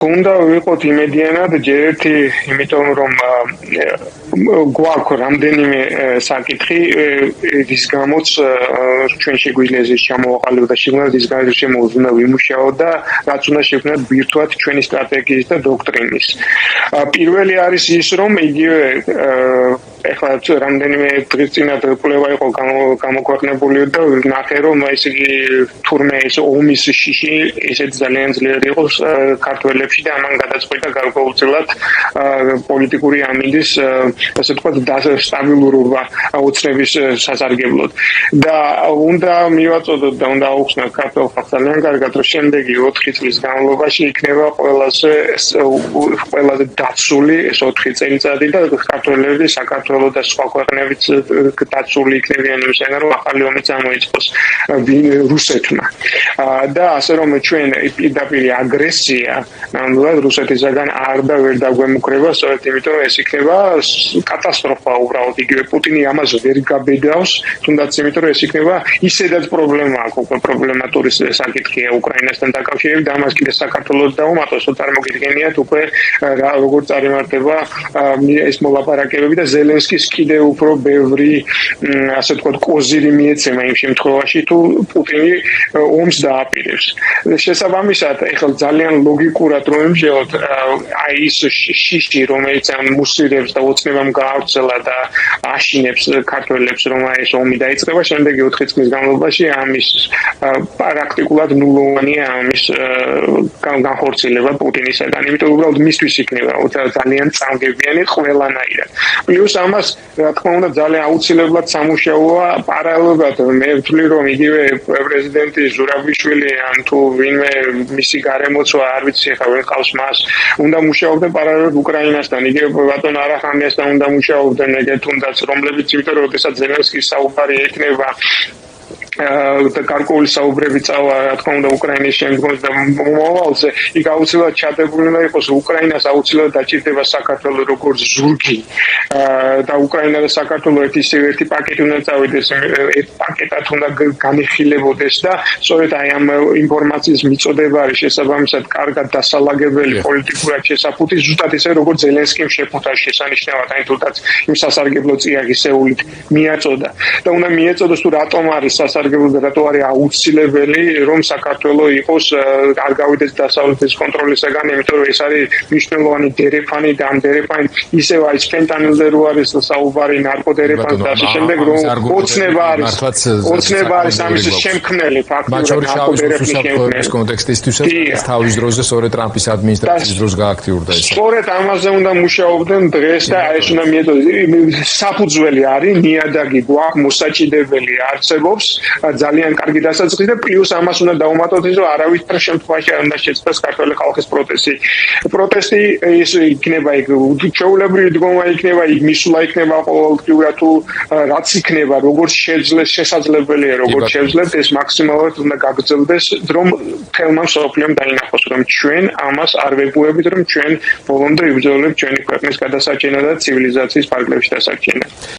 უნდა ვიყოთ იმედიანად ჯერ ერთი, იმიტომ რომ გვაქვს რამდენიმე საკითხი, რის გამოც ჩვენ შეგვიძლია ეს ჩამოვაყალიბოთ და შეგვიძლია ის გარშემოუწმოთ უნდა ვიმუშაოთ და რაც უნდა შექმნათ ბირთვად ჩვენი სტრატეგიის და დოქტრინის. პირველი არის ის, რომ იგივე ეხლა რამდენიმე დღის წინათ კვლევა იყო გამოქვეყნებული და ნახე რომ ესე იგი თურმე ეს ომის შიში ესეც ძალიან ძლიერი იყოს ქართველებში და ამან გადაწყვეტა გარკვეულწილად პოლიტიკური ამინდის ასე ვთქვათ სტაბილურობა ოცნების სასარგებლოდ და უნდა მივაწოდოთ და უნდა აუხსნათ ქართულ ხალხს ძალიან კარგად რომ შემდეგი 4 წლის განმავლობაში იქნება ყველაზე დაცული ეს 4 წელიწადი და ქართველები საქართველოს და სხვა ქვეყნებიც დაცული იქნებიან იმისგან რომ ახალი ომი წამოიწყოს რუსეთმა და ასე რომ ჩვენ პირდაპირ აგრესია ნამდვილად რუსეთისგან არ და ვერ დაგვემუქრება სწორედ იმიტომ რომ ეს იქნება კატასტროფა უბრალოდ იგივე პუტინი ამას ვერ გაბედავს თუნდაც იმიტომ რომ ეს იქნება ისედაც პრობლემა აქვს უკვე პრობლემატური საკითხია უკრაინასთან დაკავშირებით და ამას კიდე საქართველოს დაუმატოს წარმოგიდგენიათ უკვე როგორ წარიმართება ეს მოლაპარაკებები და ზელენსკის კიდე უფრო ბევრი ასე ვთქვათ კოზირი მიეცემა იმ შემთხვევაში თუ პუტინი ომს დააპირებს შესაბამისად ეხლა ძალიან ლოგიკურად რომ იმჟელოთ აი ის შიში რომელიც ამ მუსირებს და ოცნებამ გაავრცელა და აშინებს ქართველებს რომ აი ეს ომი დაიწყება შემდეგი 4 წლის განმავლობაში ამის პრაქტიკულად ნულოვანია ამის განხორციელება პუტინისგან იმიტომ უბრალოდ მისთვის იქნება ძალიან წამგებიანი ყველანაირად პლუს ამას რა თქმა უნდა ძალიან აუცილებლად სამუშაოა პარალელურად მე ვთვლი რომ იგივე პრეზიდენტი ზურაბიშვილი ან თუ ვინმე მისი გარემოცვა არ ვიცი ახლა ვერ ყავს მას უნდა მუშაობდნენ პარალელურად უკრაინასთან იგივე ბატონ არახამიასთან უნდა მუშაობდნენ ეგ თუნდაც რომლებიც იმიტომ რომ შესაძლოა ზელენსკის საუბარი ექნება და გარკვეული საუბრები წავა რა თქმა უნდა უკრაინის შემდგომს და მომავალზე იქ აუცილებლად ჩადებული უნდა იყოს უკრაინას აუცილებლად დაჭირდება საქართველოს როგორც ზურგი და უკრაინა და საქართველოს ერთი პაკეტი უნდა წავიდეს ერთ პაკეტად უნდა განიხილებოდეს და სწორედ აი ამ ინფორმაციის მიწოდება არის შესაბამისად კარგად დასალაგებელი პოლიტიკურად შესაფუთი ზუსტად ისე როგორც ზელენსკიმ შეფუთა შესანიშნავად აი თუნდაც იმ სასარგებლო წიაღისეულით მიაწოდა და უნდა მიეწოდოს თუ რატომ არის რატო არის აუცილებელი რომ საქართველოს იყოს არ გავიდეს დასავლეთის კონტროლისაგან იმიტომ რომ ეს არის მნიშვნელოვანი დერეფანი და ამ დერეფანი ისევ არის ფენტანილზე რო არის საუბარი ნარკოდერეფანს და ასე შემდეგ რომ ოცნება არის ამის შემქმნელი ფაქტობრივად ნარკოდერეფნის შემქმნელი კონტექსტისთვისაც თავის დროზე სწორედ ტრამპის ადმინისტრაციის დროს გააქტიურდა ეს სწორედ ამაზე უნდა მუშაობდნენ დღეს და ეს უნდა მიეწოდოს საფუძველი არის ნიადაგი გვაქვს მოსაჭიდებელი არსებობს ძალიან კარგი დასაწყისი და პლუს ამას უნდა დაუმატოთ ის რომ არავითარ შემთხვევაში არ უნდა შეწყდეს ქართული ხალხის პროტესტი ის იქნება იქ ჩვეულებრივი დგომა იქნება იქ მისვლა იქნება ყოველდღიურად თუ რაც იქნება როგორც შესაძლებელია როგორც შევძლებთ ეს მაქსიმალურად უნდა გაგრძელდეს რომ თელმა მსოფლიომ დაინახოს რომ ჩვენ ამას არ ვებუებით რომ ჩვენ ბოლომდე ვიბრძოლებთ ჩვენი ქვეყნის გადასარჩენად და ცივილიზაციის ფარგლებში დასარჩენად